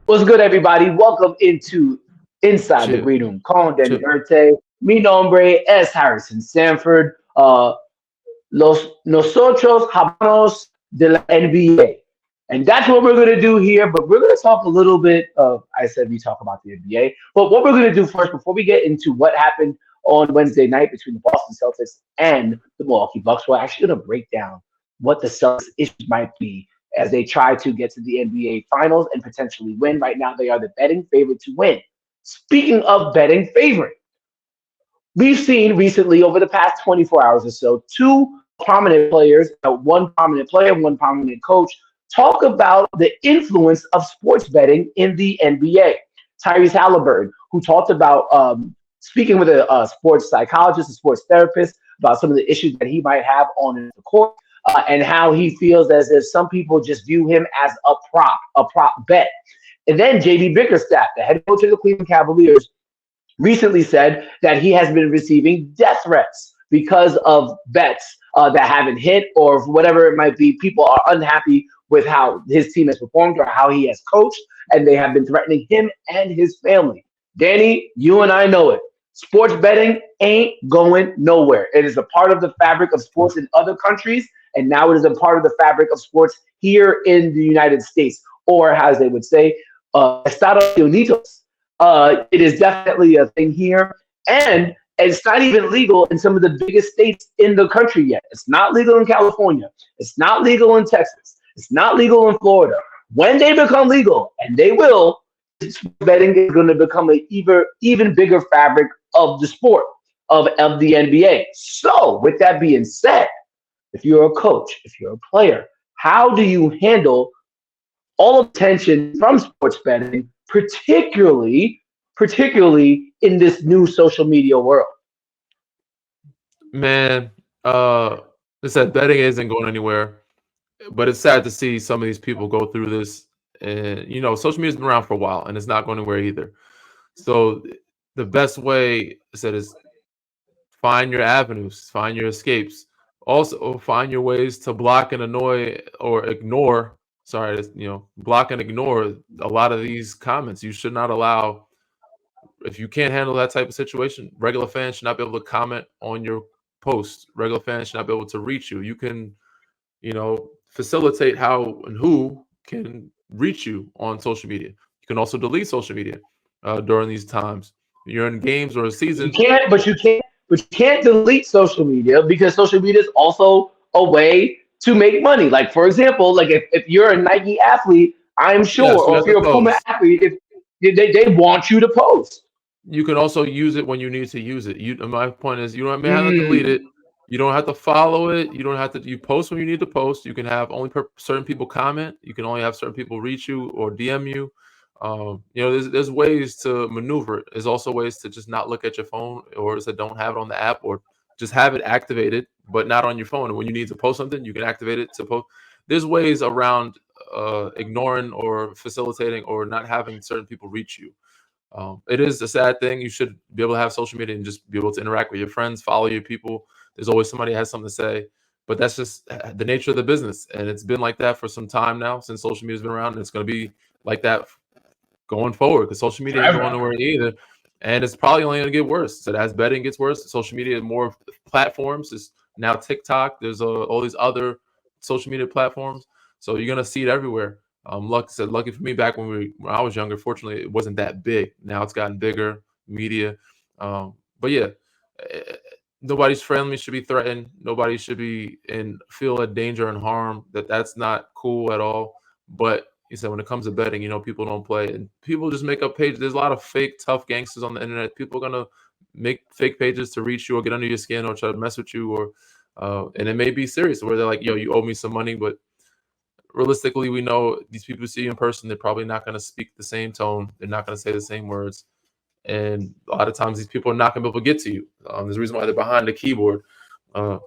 What's good, everybody? Welcome into Inside the Chill, Green Room. Con chill. Verte, mi nombre es Harrison Sanford. Nosotros hablamos de la NBA. And that's what we're going to do here. But we're going to talk a little bit of, I said we talk about the NBA. But what we're going to do first, before we get into what happened on Wednesday night between the Boston Celtics and the Milwaukee Bucks, we're actually going to break down what the Celtics issues might be as they try to get to the NBA Finals and potentially win. Right now, they are the betting favorite to win. Speaking of betting favorite, we've seen recently over the past 24 hours or so, two prominent players, one prominent player, one prominent coach, talk about the influence of sports betting in the NBA. Tyrese Halliburton, who talked about speaking with a sports psychologist, a sports therapist, about some of the issues that he might have on the court, and how he feels as if some people just view him as a prop bet. And then JB Bickerstaff, the head coach of the Cleveland Cavaliers, recently said that he has been receiving death threats because of bets that haven't hit or whatever it might be. People are unhappy with how his team has performed or how he has coached, and they have been threatening him and his family. Danny, you and I know it. Sports betting ain't going nowhere. It is a part of the fabric of sports in other countries, and now it is a part of the fabric of sports here in the United States, or as they would say, Estados Unidos. It is definitely a thing here, and it's not even legal in some of the biggest states in the country yet. It's not legal in California. It's not legal in Texas. It's not legal in Florida. When they become legal, and they will, betting is going to become an even bigger fabric of the sport of the NBA. So, with that being said, if you're a coach, if you're a player, how do you handle all of the tension from sports betting, particularly in this new social media world? Man, uh, I said betting isn't going anywhere, but it's sad to see some of these people go through this. And social media's been around for a while, and it's not going anywhere either. So the best way I said is find your avenues, find your escapes. Also, find your ways to block and annoy or ignore. Sorry, block and ignore a lot of these comments. You should not allow if you can't handle that type of situation, regular fans should not be able to comment on your post. Regular fans should not be able to reach you. You can, facilitate how and who can reach you on social media. You can also delete social media during these times. You're in games or a You season. can't, but you can't delete social media because social media is also a way to make money. Like for example, like if you're a Nike athlete, I'm sure, Yes, you or if have to you're a Puma post. athlete, if they want you to post. You can also use it when you need to use it. My point is, you don't may have to delete Mm, it. You don't have to follow it. You don't have to. You post when you need to post. You can have only certain people comment. You can only have certain people reach you or DM you. There's ways to maneuver it. There's also ways to just not look at your phone, or to don't have it on the app, or just have it activated but not on your phone. And when you need to post something, you can activate it to post. There's ways around ignoring or facilitating or not having certain people reach you. It is a sad thing. You should be able to have social media and just be able to interact with your friends, follow your people. There's always somebody that has something to say, but that's just the nature of the business, and it's been like that for some time now since social media's been around, and it's going to be like that going forward because social media ain't going forever. nowhere either, and it's probably only going to get worse. So as betting gets worse, social media more platforms is now TikTok. There's all these other social media platforms, so you're going to see it everywhere. Lucky for me, back when I was younger, fortunately, it wasn't that big. Now it's gotten bigger, media. But yeah, eh, nobody's friendly should be threatened. Nobody should be in feel a danger and harm. That's not cool at all. But you said when it comes to betting, people don't play, and people just make up pages. There's a lot of fake tough gangsters on the internet. People are gonna make fake pages to reach you or get under your skin or try to mess with you, or and it may be serious where they're like, "Yo, you owe me some money," but realistically, we know these people see you in person, they're probably not going to speak the same tone. They're not going to say the same words. And a lot of times, these people are not going to be able to get to you. There's a reason why they're behind the keyboard. Uh,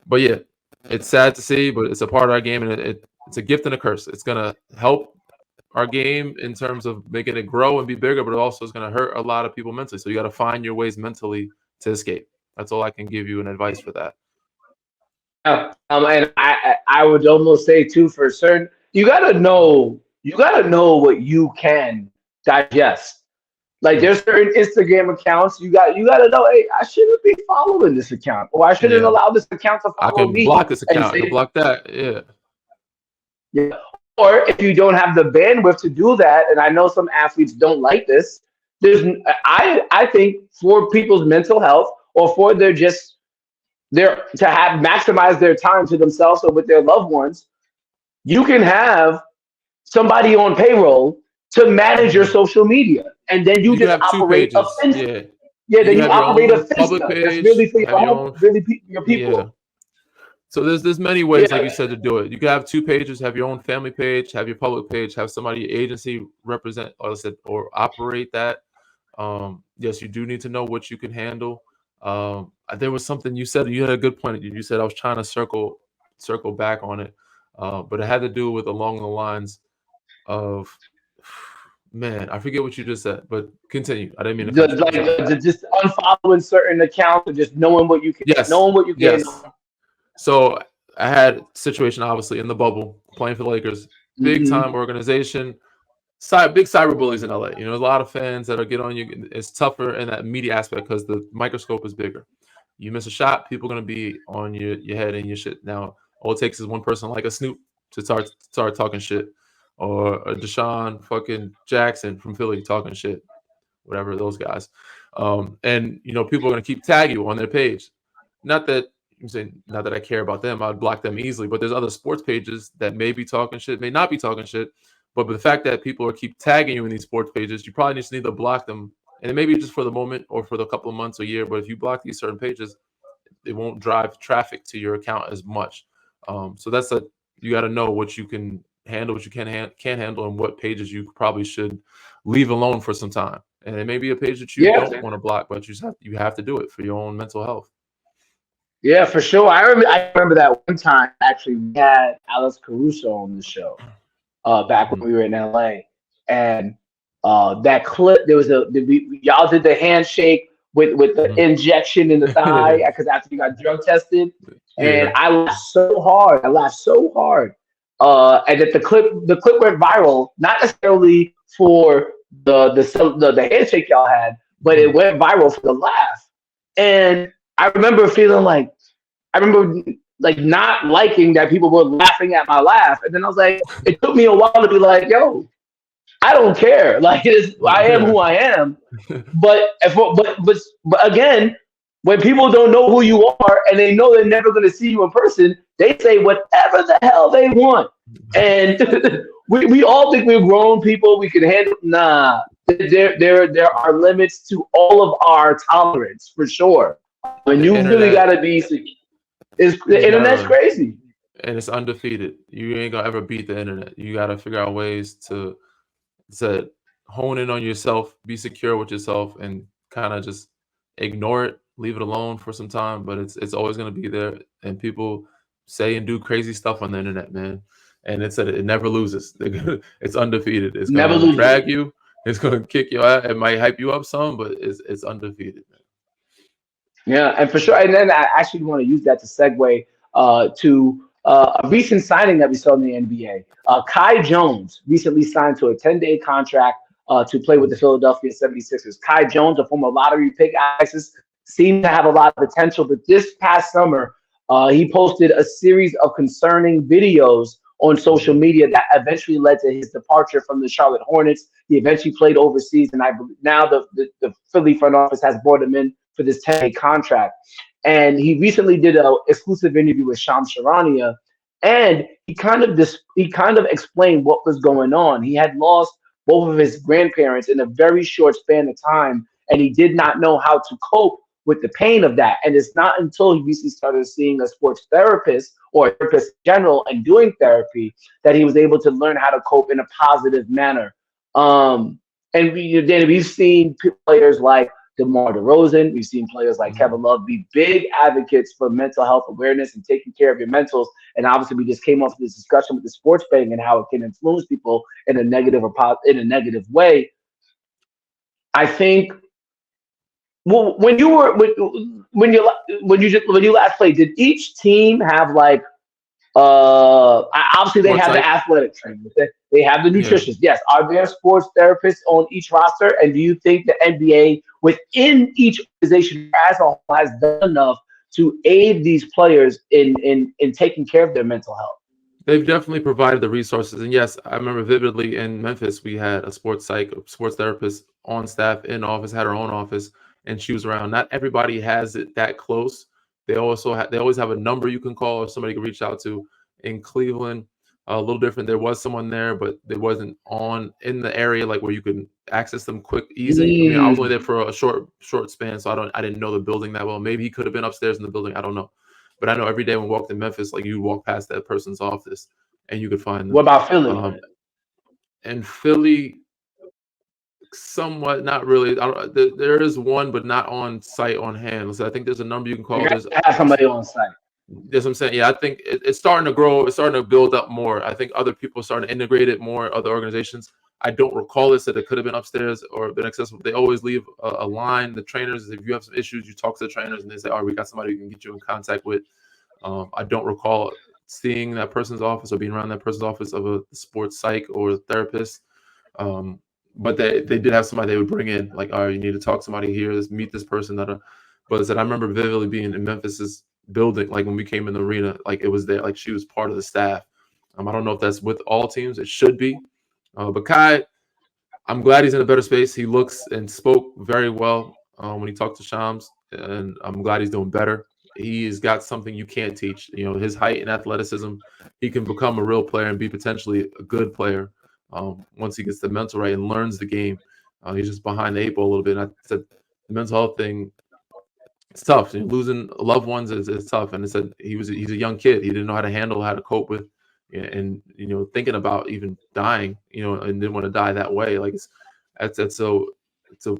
but yeah, it's sad to see, but it's a part of our game, and it's a gift and a curse. It's going to help our game in terms of making it grow and be bigger, but it also is going to hurt a lot of people mentally. So you got to find your ways mentally to escape. That's all I can give you an advice for that. Yeah, and I would almost say too for certain, you got to know you gotta know what you can digest. Like Mm. there's certain Instagram accounts you gotta know, hey, I shouldn't be following this account, or I shouldn't Yeah, allow this account to I follow can me block this and account. I can say, block that. Yeah. yeah. Or if you don't have the bandwidth to do that, and I know some athletes don't like this, I think for people's mental health or for their to have maximize their time to themselves or with their loved ones, you can have somebody on payroll to manage your Mhm. social media, and then you You can just have two operate a pages. fence. Yeah. Yeah, You then can you have your operate a own public finsta that's page, really for your have your home, own. really your Yeah. people. So there's many ways, like you Yeah, said, to do it. You can have two pages, have your own family page, have your public page, have somebody agency represent, or I said, or operate that. Yes, you do need to know what you can handle. There was something you said. You had a good point. You said I was trying to circle back on it, but it had to do with along the lines of, man, I forget what you just said. But continue. I didn't mean to cut you off. like Sorry. just unfollowing certain accounts or just Yes, knowing what you can. yes. So I had a situation obviously in the bubble playing for the Lakers, big Hmm. time organization, big cyber bullies in LA. You know, a lot of fans that are get on you. It's tougher in that media aspect because the microscope is bigger. You miss a shot, people are gonna be on your head and your shit. Now, all it takes is one person like a Snoop to start talking shit, or a Deshaun fucking Jackson from Philly talking shit, whatever those guys. And you know, people are gonna keep tagging you on their page. Not that I'm saying not that I care about them, I'd block them easily. But there's other sports pages that may be talking shit, may not be talking shit. But the fact that people are keep tagging you in these sports pages, you probably just need to block them. And it may be just for the moment or for the couple of months or year. But if you block these certain pages, it won't drive traffic to your account as much. So that's a you got to know what you can handle, what you can't handle, and what pages you probably should leave alone for some time. And it may be a page that you Yeah, don't want to block, but you have to do it for your own mental health. yeah, for sure. I remember that one time actually we had Alex Caruso on the show back Mhm. when we were in LA, and that clip there was y'all did the handshake with the Mhm. injection in the thigh because after you got drug tested, and Yeah. I laughed so hard. I laughed so hard, and that the clip went viral, not necessarily for the handshake y'all had, but it Mhm. went viral for the laugh. And I remember feeling like I remember like not liking that people were laughing at my laugh, and then I was like, it took me a while to be like, yo, I don't care. Like I am who I am. But but again, when people don't know who you are and they know they're never going to see you in person, they say whatever the hell they want. And we all think we're grown people. We can handle. Nah, there are limits to all of our tolerance for sure. And The you really got internet, to be. Is the you internet's gotta, crazy? and it's undefeated. You ain't gonna ever beat the internet. You gotta figure out ways to hone in on yourself, be secure with yourself, and kind of just ignore it, leave it alone for some time. But it's always gonna be there, and people say and do crazy stuff on the internet, man. And it never loses. It's undefeated. It's Never gonna loses. drag you. It's gonna kick you out. It might hype you up some, but it's undefeated, man. Yeah, and for sure. And then I actually want to use that to segue to a recent signing that we saw in the NBA. Kai Jones recently signed to a 10-day contract to play with the Philadelphia 76ers. Kai Jones, a former lottery pick, ISIS, seemed to have a lot of potential, but this past summer, he posted a series of concerning videos on social Mhm. media that eventually led to his departure from the Charlotte Hornets. He eventually played overseas, and I believe now the Philly front office has brought him in for this 10-day contract. And he recently did an exclusive interview with Shams Charania, and he kind of explained what was going on. He had lost both of his grandparents in a very short span of time, and he did not know how to cope with the pain of that. And it's not until he recently started seeing a sports therapist or a therapist in general and doing therapy that he was able to learn how to cope in a positive manner. And we've seen players like DeMar DeRozan. We've seen players like Mhm. Kevin Love be big advocates for mental health awareness and taking care of your mentals. And obviously, we just came off this discussion with the sports betting and how it can influence people in a negative or in a negative way. I think. Well, when you were when you last played, did each team have like Obviously, they Sports have the psych. athletic trainers. They have the Yeah. nutritionists. Yes, are there sports therapists on each roster? And do you think the NBA within each organization as a whole has done enough to aid these players in taking care of their mental health? They've definitely provided the resources. And yes, I remember vividly in Memphis, we had a sports psych, a sports therapist on staff in office, had her own office, and she was around. Not everybody has it that close. They always have a number you can call or somebody can reach out to. In Cleveland, a little different. There was someone there, but they wasn't on in the area like where you can access them quick, easy. I mean, I was only there Mm. for a short span, so I didn't know the building that well. Maybe he could have been upstairs in the building. I don't know. But I know every day when we walked in Memphis, like you walk past that person's office and you could find What them. about Philly? Um, and Philly, somewhat, not really. There is one, but not on site on hand. So I think there's a number you can They call. got to have somebody on site. That's what I'm saying. Yeah, I think it's starting to grow. It's starting to build up more. I think other people are starting to integrate it more. Other organizations. I don't recall this that it could have been upstairs or been accessible. They always leave a line. The trainers, if you have some issues, you talk to the trainers and they say, "All right, we got somebody we can get you in contact with." I don't recall seeing that person's office or being around that person's office of a sports psych or a therapist. Um, but they did have somebody they would bring in, like, all right, you need to talk to somebody here, let's meet this person. But I said, I remember vividly being in Memphis's building, like when we came in the arena, like it was there, like she was part of the staff. I don't know if that's with all teams, it should be. But Kai, I'm glad he's in a better space. He looks and spoke very well when he talked to Shams, and I'm glad he's doing better. He's got something you can't teach. You know, his height and athleticism, he can become a real player and be potentially a good player once he gets the mental right and learns the game. He's just behind the eight ball a little bit. And I said the mental health thing, it's tough. You know, losing loved ones is tough. And it said he's a young kid. He didn't know how to handle, how to cope with, and thinking about even dying. And didn't want to die that way. Like it's a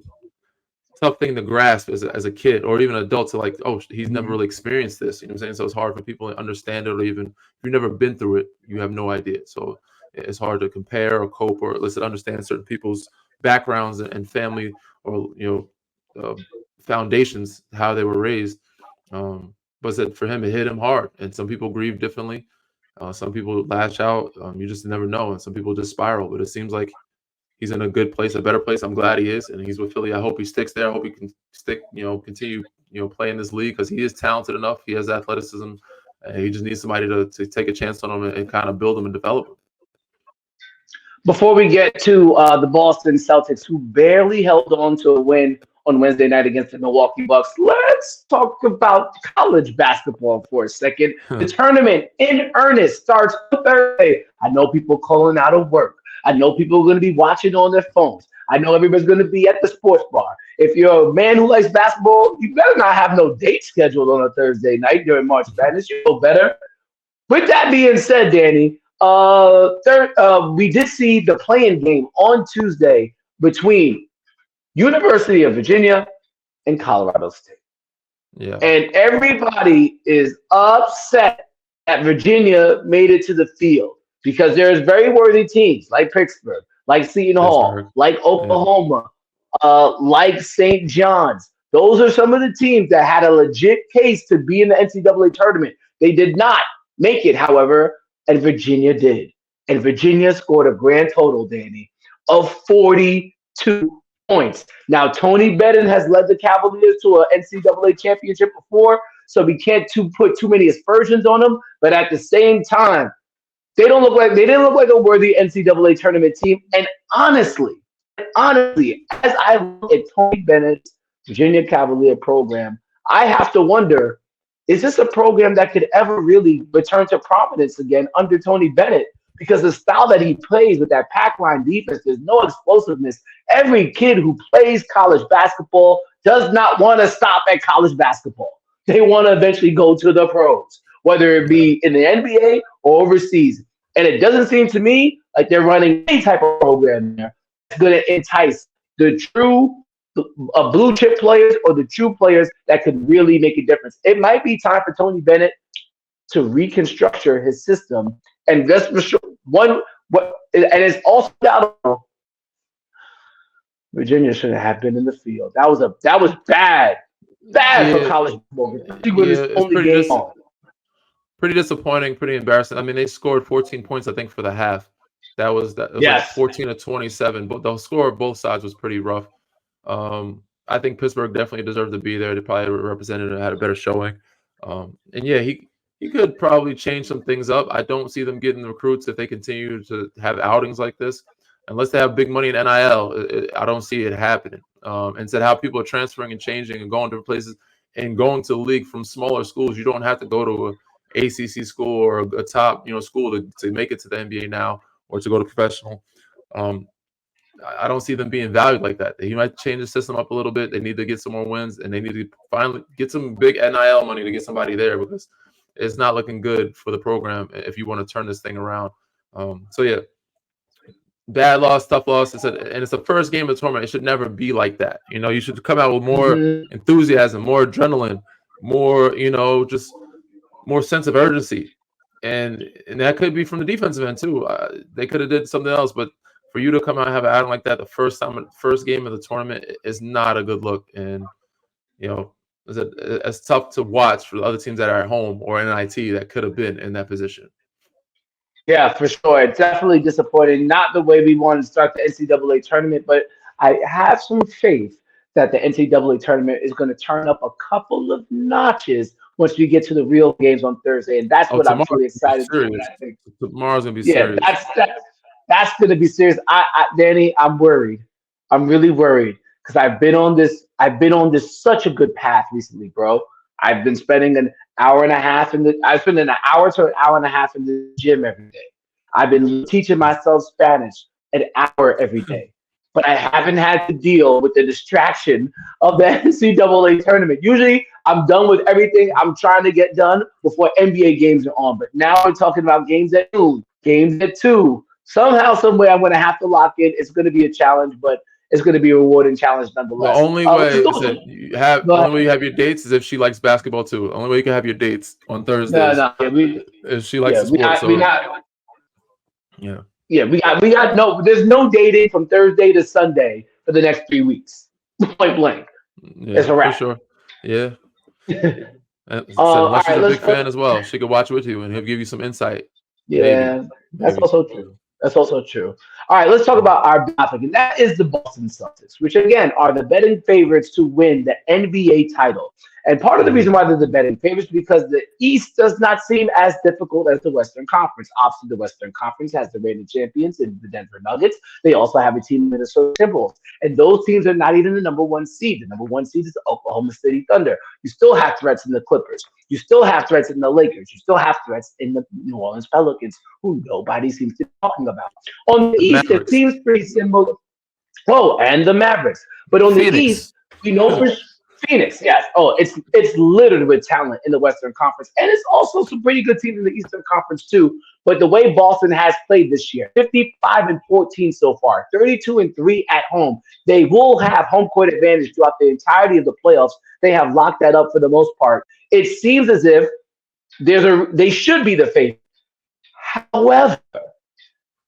tough thing to grasp as a kid or even an adult to like, oh, he's never Mhm. really experienced this. You know what I'm saying? So it's hard for people to understand it, or even if you've never been through it, you have no idea. So it's hard to compare or cope or let's understand certain people's backgrounds and family or foundations, how they were raised. But that for him, it hit him hard, and some people grieve differently. Some people lash out. You just never know, and some people just spiral. But it seems like he's in a good place, a better place. I'm glad he is, and he's with Philly. I hope he sticks there. I hope he can continue, play in this league because he is talented enough. He has athleticism. He just needs somebody to take a chance on him and kind of build him and develop him. Before we get to the Boston Celtics, who barely held on to a win on Wednesday night against the Milwaukee Bucks, let's talk about college basketball for a second. The tournament in earnest starts Thursday. I know people calling out of work. I know people are going to be watching on their phones. I know everybody's going to be at the sports bar. If you're a man who likes basketball, you better not have no date scheduled on a Thursday night during March Madness. You know better. With that being said, Danny, we did see the playing game on Tuesday between University of Virginia and Colorado State. Yeah. And everybody is upset that Virginia made it to the field because there's very worthy teams like Pittsburgh, like Seton Hall, Pittsburgh. like Yeah. Oklahoma, like St. John's. Those are some of the teams that had a legit case to be in the NCAA tournament. They did not make it, however, and Virginia did. And Virginia scored a grand total, Danny, of 42 points. Now, Tony Bennett has led the Cavaliers to an NCAA championship before, so we can't put too many aspersions on them. But at the same time, they didn't look like a worthy NCAA tournament team. And honestly, as I look at Tony Bennett's Virginia Cavalier program, I have to wonder, is this a program that could ever really return to prominence again under Tony Bennett? Because the style that he plays with that pack line defense, there's no explosiveness. Every kid who plays college basketball does not want to stop at college basketball. They want to eventually go to the pros, whether it be in the NBA or overseas. And it doesn't seem to me like they're running any type of program there that's going to entice the true blue chip players or the true players that could really make a difference. It might be time for Tony Bennett to reconstruct his system and just for sure, and it's also doubtful. Virginia shouldn't have been in the field. That was bad for Yeah. college football. Especially when Yeah. it's It's only game on. pretty disappointing, pretty embarrassing. I mean, they scored 14 points, I think, for the half. It was like Yes. 14 to 27, but the score of both sides was pretty rough. I think Pittsburgh definitely deserved to be there. They probably represented and had a better showing. And yeah, he could probably change some things up. I don't see them getting the recruits if they continue to have outings like this, unless they have big money in NIL. I don't see it happening. Instead, how people are transferring and changing and going to different places and going to the league from smaller schools. You don't have to go to a ACC school or a top school to make it to the NBA now or to go to professional. I don't see them being valued like that. He might change the system up a little bit. They need to get some more wins, and they need to finally get some big NIL money to get somebody there because it's not looking good for the program if you want to turn this thing around. So yeah, bad loss, tough loss. It's the first game of the tournament. It should never be like that. You should come out with more enthusiasm, more adrenaline, more just more sense of urgency, and that could be from the defensive end too. They could have did something else, but for you to come out and have an outing like that the first game of the tournament is not a good look, and it's tough to watch for the other teams that are at home or NIT that could have been in that position. Yeah, for sure. It's definitely disappointing. Not the way we wanted to start the NCAA tournament, but I have some faith that the NCAA tournament is going to turn up a couple of notches once we get to the real games on Thursday, and that's what I'm Tomorrow's truly gonna be excited to. serious. Tomorrow's gonna be Yeah, serious. that's going to be serious. Danny, I'm worried. I'm really worried because I've been on this. I've been on this such a good path recently, bro. I've been spending an hour and a half I spend an hour to an hour and a half in the gym every day. I've been teaching myself Spanish an hour every day, but I haven't had to deal with the distraction of the NCAA tournament. Usually, I'm done with everything I'm trying to get done before NBA games are on. But now we're talking about games at noon, games at 2. Somehow, some way, I'm going to have to lock in. It's going to be a challenge, but it's going to be a rewarding challenge The nonetheless. only way is that only way you have your dates is if she likes basketball too. The only way you can have your dates on Thursdays No, if she likes the sport. So yeah, we got no. There's no dating from Thursday to Sunday for the next 3 weeks. Point blank. yeah, It's a wrap. for sure. Yeah. All Unless she's right, a big fan as well, she could watch with you and he'll give you some insight. Yeah, that's Maybe. also true. That's also true. All right, let's talk about our topic, and that is the Boston Celtics, which again are the betting favorites to win the NBA title. And part of the reason why they're the betting favorites is because the East does not seem as difficult as the Western Conference. Obviously, the Western Conference has the reigning champions in the Denver Nuggets. They also have a team in the Minnesota Timberwolves. And those teams are not even the number one seed. The number one seed is the Oklahoma City Thunder. You still have threats in the Clippers. You still have threats in the Lakers. You still have threats in the New Orleans Pelicans, who nobody seems to be talking about. On the East, it seems pretty similar. Oh, and the Mavericks. But on the East, we know for Phoenix, yes. Oh, it's littered with talent in the Western Conference. And it's also some pretty good teams in the Eastern Conference, too. But the way Boston has played this year, 55-14 so far, 32-3 at home. They will have home court advantage throughout the entirety of the playoffs. They have locked that up for the most part. It seems as if they should be the favorite. However,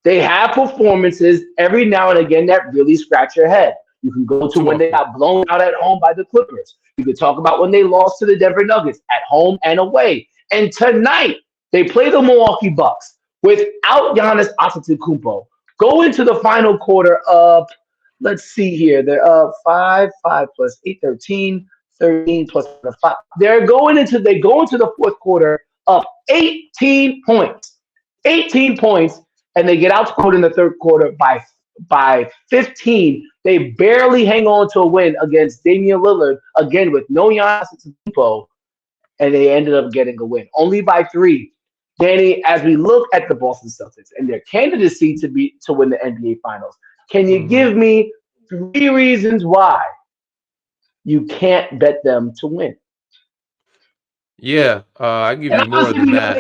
they have performances every now and again that really scratch your head. You can go to when they got blown out at home by the Clippers. You can talk about when they lost to the Denver Nuggets at home and away. And tonight, they play the Milwaukee Bucks without Giannis Antetokounmpo. Go into the final quarter up. Let's see here. They're up 5 plus 8, 13 plus 5. They go into the fourth quarter up 18 points. 18 points, and they get outscored in the third quarter by 15. They barely hang on to a win against Damian Lillard, again with no Giannis Antetokounmpo, and they ended up getting a win, only by 3. Danny, as we look at the Boston Celtics and their candidacy to win the NBA Finals, can you give me 3 reasons why you can't bet them to win? Yeah, I give you more than that.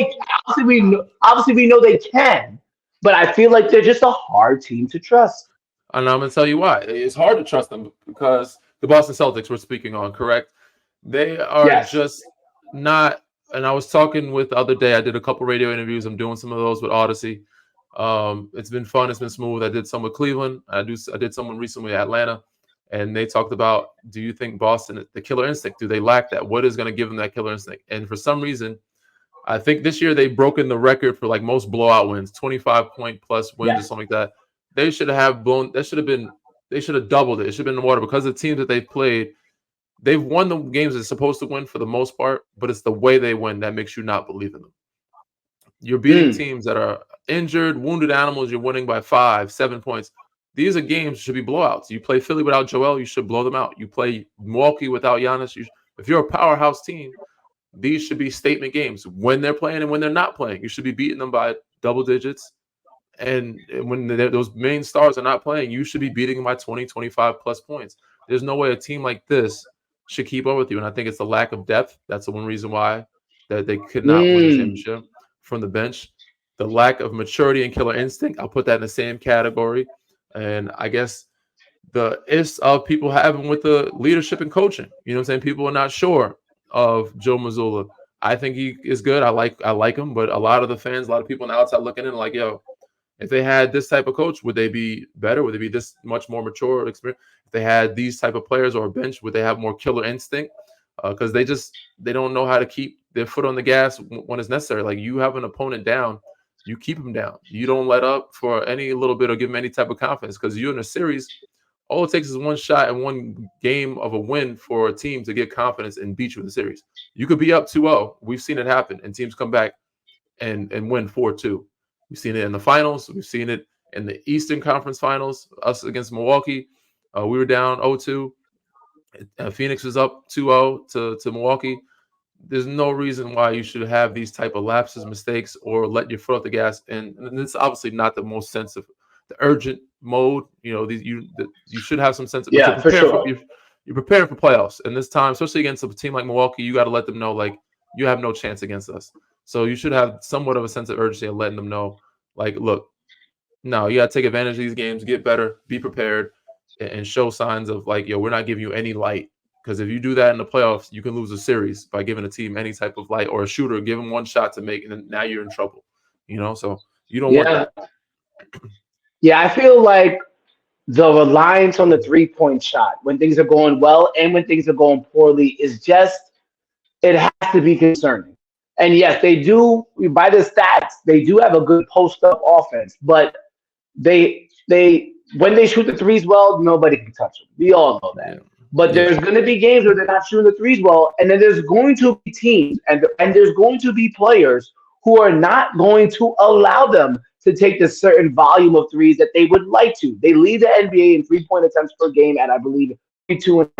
Obviously, we know they can, but I feel like they're just a hard team to trust. And I'm going to tell you why. It's hard to trust them because the Boston Celtics we're speaking on, correct? They are just not. And I was talking with the other day. I did a couple radio interviews. I'm doing some of those with Audacy. It's been fun. It's been smooth. I did some with Cleveland. I did someone recently at Atlanta. And they talked about, do you think Boston, the killer instinct, do they lack that? What is going to give them that killer instinct? And for some reason, I think this year they've broken the record for like most blowout wins, 25-point plus wins or Yes. something like that. They should have blown. That should have been. They should have doubled it. It should have been in the water because the teams that they've played, they've won the games they're supposed to win for the most part. But it's the way they win that makes you not believe in them. You're beating Mm. teams that are injured, wounded animals. You're winning by 5, 7 points. These are games should be blowouts. You play Philly without Joel, you should blow them out. You play Milwaukee without Giannis. If you're a powerhouse team, these should be statement games when they're playing and when they're not playing. You should be beating them by double digits. And when those main stars are not playing, you should be beating them by 20, 25 plus points. There's no way a team like this should keep up with you. And I think it's the lack of depth. That's the one reason why that they could not win the Mm. championship from the bench. The lack of maturity and killer instinct, I'll put that in the same category. And I guess the is of people having with the leadership and coaching. You know what I'm saying? People are not sure of Joe Mazzulla. I think he is good. I like him, but a lot of the fans, a lot of people on the outside looking in like, yo, if they had this type of coach, would they be better? Would they be this much more mature experience? If they had these type of players or a bench, would they have more killer instinct? Because they don't know how to keep their foot on the gas when it's necessary. Like you have an opponent down, you keep them down. You don't let up for any little bit or give them any type of confidence because you're in a series. All it takes is one shot and one game of a win for a team to get confidence and beat you in the series. You could be up 2-0. We've seen it happen, and teams come back and win 4-2. We've seen it in the finals. We've seen it in the Eastern Conference Finals, us against Milwaukee. We were down 0-2. Phoenix was up 2-0 to Milwaukee. There's no reason why you should have these type of lapses, mistakes, or let your foot off the gas. And it's obviously not the most sense of the urgent mode. You know, you should have some sense of, but Yeah, for sure. you're preparing for playoffs. And this time, especially against a team like Milwaukee, you got to let them know like you have no chance against us. So you should have somewhat of a sense of urgency and letting them know, like, look, no, you got to take advantage of these games, get better, be prepared, and show signs of like, yo, we're not giving you any light. Because if you do that in the playoffs, you can lose a series by giving a team any type of light or a shooter, give them one shot to make, and then now you're in trouble. You know, so you don't want Yeah. that. Yeah, I feel like the reliance on the 3-point shot when things are going well and when things are going poorly is just, it has to be concerning. And yes, they do, by the stats, they do have a good post up offense, but they when they shoot the threes well, nobody can touch them. We all know that. Yeah, But yeah, there's going to be games where they're not shooting the threes well, and then there's going to be teams and there's going to be players who are not going to allow them to take the certain volume of threes that they would like to. They lead the NBA in 3-point attempts per game at, I believe, 32.5.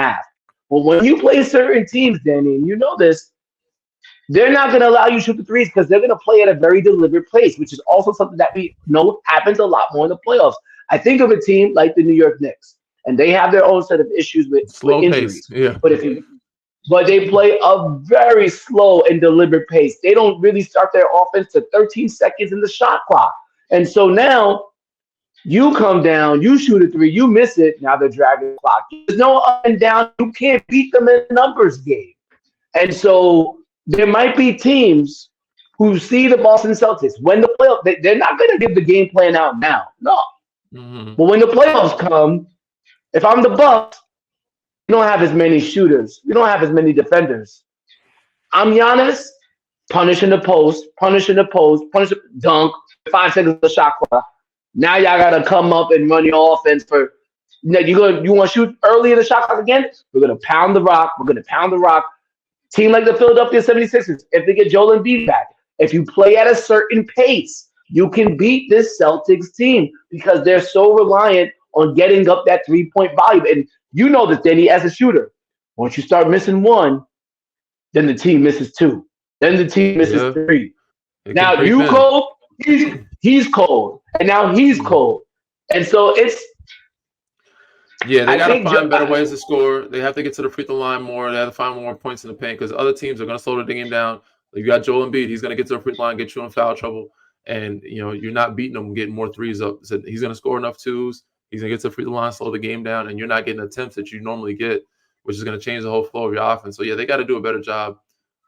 Well, when you play certain teams, Danny, and you know this, they're not going to allow you to shoot the threes because they're going to play at a very deliberate pace, which is also something that we know happens a lot more in the playoffs. I think of a team like the New York Knicks, and they have their own set of issues with slow pace. injuries. Yeah, But if you but they play a very slow and deliberate pace. They don't really start their offense to 13 seconds in the shot clock. And so now you come down, you shoot a three, you miss it. Now they're dragging the clock. There's no up and down. You can't beat them in a numbers game. And so there might be teams who see the Boston Celtics when the playoff, they're not going to give the game plan out now. No. mm-hmm. But when the playoffs come, if I'm the Bucks, we don't have as many shooters. We don't have as many defenders. I'm Giannis, punishing the post, dunk, 5 seconds of the shot clock. Now y'all gotta come up and run your offense for you want to shoot early in the shot clock again? We're gonna pound the rock. We're gonna pound the rock. Team like the Philadelphia 76ers, if they get Joel Embiid back, if you play at a certain pace, you can beat this Celtics team because they're so reliant on getting up that 3-point volume. And you know this, Danny, as a shooter. Once you start missing one, then the team misses two. Then the team misses Yeah, three. it can Now creep you in. cold, he's cold. And now he's Mhm. cold. And so it's Yeah, they I got to think find better ways to score. They have to get to the free throw line more. They have to find more points in the paint because other teams are going to slow the game down. Like you got Joel Embiid. He's going to get to the free throw line, get you in foul trouble. And, you know, you're not beating him getting more threes up. So he's going to score enough twos. He's going to get to the free throw line, slow the game down, and you're not getting attempts that you normally get, which is going to change the whole flow of your offense. So, yeah, they got to do a better job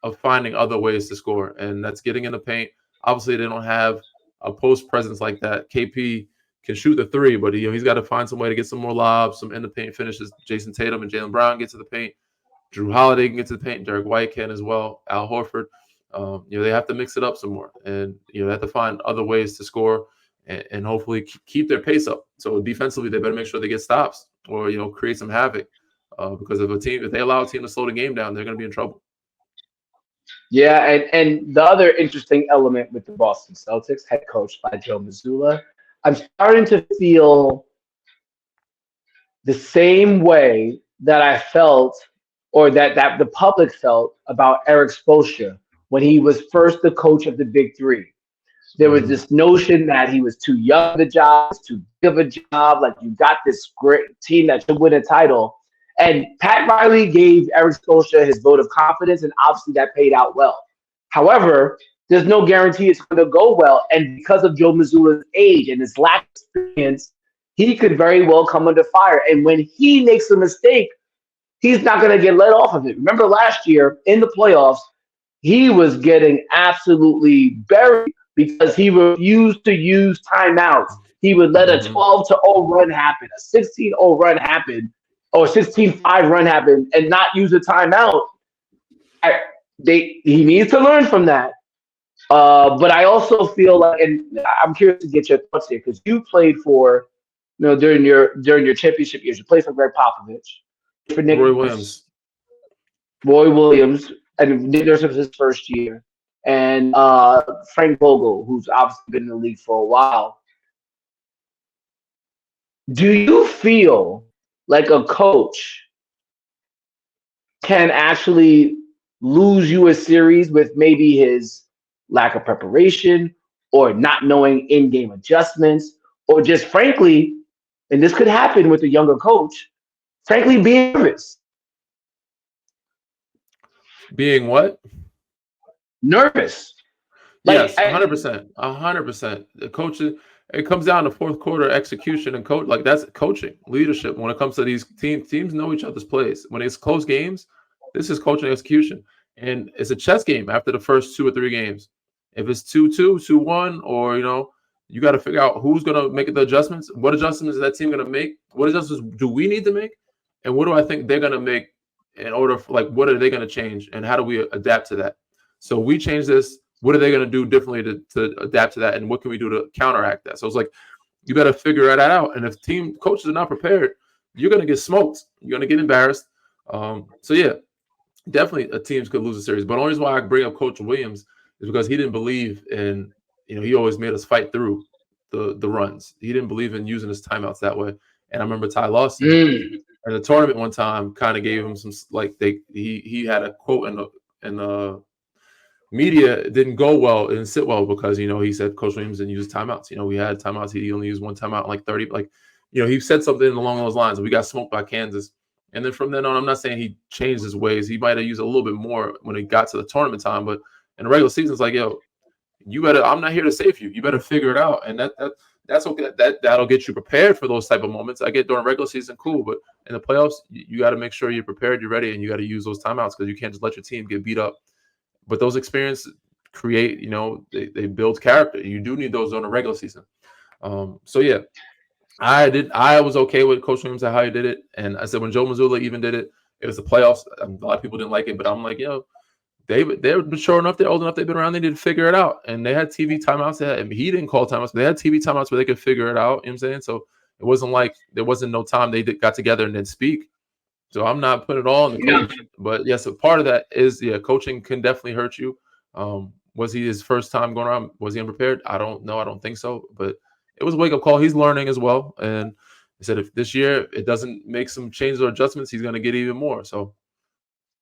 of finding other ways to score, and that's getting in the paint. Obviously, they don't have a post presence like that. KP can shoot the three, but he's got to find some way to get some more lobs, some in the paint finishes. Jason Tatum and Jaylen Brown get to the paint. Drew Holiday can get to the paint. Derek White can as well. Al Horford. They have to mix it up some more, and they have to find other ways to score and hopefully keep their pace up. So defensively, they better make sure they get stops or create some havoc. Because if they allow a team to slow the game down, they're going to be in trouble. Yeah, and the other interesting element with the Boston Celtics, head coached by Joe Mazzulla, I'm starting to feel the same way that I felt, or that the public felt about Eric Spoelstra when he was first the coach of the Big Three. There was Mhm. this notion that he was too young for the job, it's too big of a job. Like, you got this great team that should win a title. And Pat Riley gave Eric Spoelstra his vote of confidence, and obviously that paid out well. However, there's no guarantee it's going to go well. And because of Joe Mazzulla's age and his lack of experience, he could very well come under fire. And when he makes a mistake, he's not going to get let off of it. Remember last year in the playoffs, he was getting absolutely buried because he refused to use timeouts. He would let a Mhm. 12-0 run happen, a 16-0 run happen, or 16-5 run happen, and not use a timeout. I, he needs to learn from that. But I also feel like, and I'm curious to get your thoughts here, because you played for, during your championship years, you played for Greg Popovich, for Roy Nick Nurse, Williams. Roy Williams, and Nick Nurse was his first year, and Frank Vogel, who's obviously been in the league for a while. Do you feel like a coach can actually lose you a series with maybe his lack of preparation or not knowing in-game adjustments, or just frankly, and this could happen with a younger coach, frankly being nervous? Being what? Nervous. Like, Yes, 100%. 100%. The coaches, it comes down to fourth quarter execution and coach. Like, that's coaching, leadership. When it comes to these teams know each other's plays. When it's close games, this is coaching execution. And it's a chess game after the first 2 or 3 games. If it's 2-2, 2-1, or you got to figure out who's gonna make the adjustments. What adjustments is that team gonna make? What adjustments do we need to make? And what do I think they're gonna make in order for, like, what are they gonna change and how do we adapt to that? So we change this. What are they going to do differently to adapt to that? And what can we do to counteract that? So it's like, you got to figure that out. And if team coaches are not prepared, you're going to get smoked. You're going to get embarrassed. So yeah, definitely a teams could lose a series. But the only reason why I bring up Coach Williams is because he didn't believe in, he always made us fight through the runs. He didn't believe in using his timeouts that way. And I remember Ty Lawson mm, in the tournament one time kind of gave him some, like, he had a quote in the media. It didn't go well, it didn't sit well because he said Coach Williams didn't use timeouts. We had timeouts. He only used one timeout in like 30. Like, he said something along those lines. We got smoked by Kansas, and then from then on, I'm not saying he changed his ways. He might have used a little bit more when it got to the tournament time, but in the regular season, it's like, yo, you better. I'm not here to save you. You better figure it out, and that's okay. That'll get you prepared for those type of moments. I get during regular season, cool, but in the playoffs, you got to make sure you're prepared, you're ready, and you got to use those timeouts because you can't just let your team get beat up. But those experiences create, they build character. You do need those on a regular season. So yeah, I was okay with Coach Williams and how he did it. And I said when Joe Mazzulla even did it, it was the playoffs. A lot of people didn't like it, but I'm like, they're mature enough, they're old enough, they've been around, they need to figure it out. And they had TV timeouts. He didn't call timeouts, but they had TV timeouts where they could figure it out. You know what I'm saying? So it wasn't like there wasn't no time got together and then speak. So I'm not putting it all on the yeah, coach. But yes, a part of that is, coaching can definitely hurt you. Was he his first time going around? Was he unprepared? I don't know. I don't think so. But it was a wake up call. He's learning as well. And he said if this year it doesn't make some changes or adjustments, he's going to get even more. So,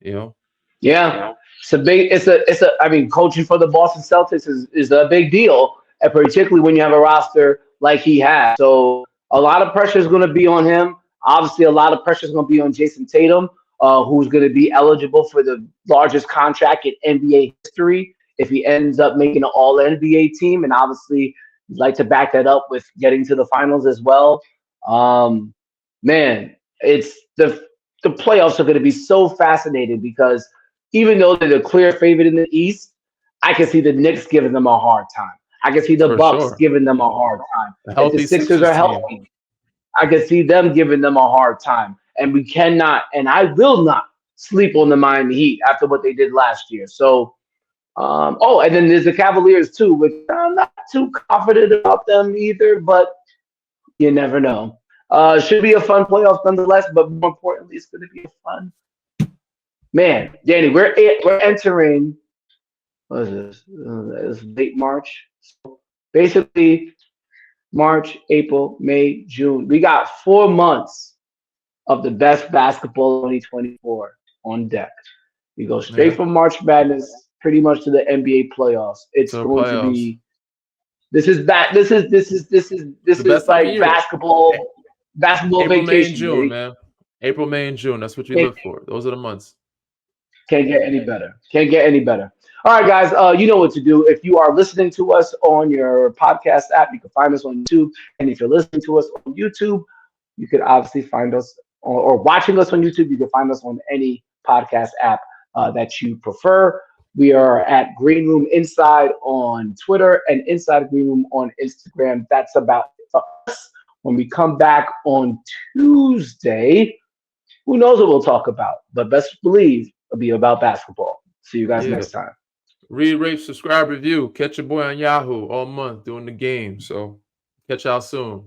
you know, yeah. It's a. I mean, coaching for the Boston Celtics is a big deal, and particularly when you have a roster like he has. So a lot of pressure is going to be on him. Obviously, a lot of pressure is going to be on Jason Tatum, who's going to be eligible for the largest contract in NBA history if he ends up making an All NBA team, and obviously, you'd like to back that up with getting to the finals as well. Um, man, it's the playoffs are going to be so fascinating because even though they're the clear favorite in the East, I can see the Knicks giving them a hard time. I can see the for Bucks sure. giving them a hard time. A If the healthy Sixers are Sixers team. healthy, I can see them giving them a hard time. And we cannot, and I will not sleep on the Miami Heat after what they did last year. So Oh, and then there's the Cavaliers too, which I'm not too confident about them either, but you never know. Should be a fun playoff nonetheless, but more importantly, it's going to be a fun man. Danny, we're entering. What is this? It's late March. So basically, March, April, May, June. We got 4 months of the best basketball 2024 on deck. We go straight Yeah. from March Madness pretty much to the NBA playoffs. It's So going to playoffs. be this is back this The is best time of like year. basketball April, May, and vacation, June, baby. man. April, May, and June. That's what you Can't, live for. Those are the months. can't get any better. Can't get any better. All right, guys. You know what to do. If you are listening to us on your podcast app, you can find us on YouTube. And if you're listening to us on YouTube, you could obviously find us or watching us on YouTube. You can find us on any podcast app that you prefer. We are at Green Room Inside on Twitter and Inside Green Room on Instagram. That's about it for us. When we come back on Tuesday, who knows what we'll talk about? But best believe it'll be about basketball. See you guys Yeah. next time. Read, rate, subscribe, review. Catch your boy on Yahoo all month doing the game. So catch y'all soon.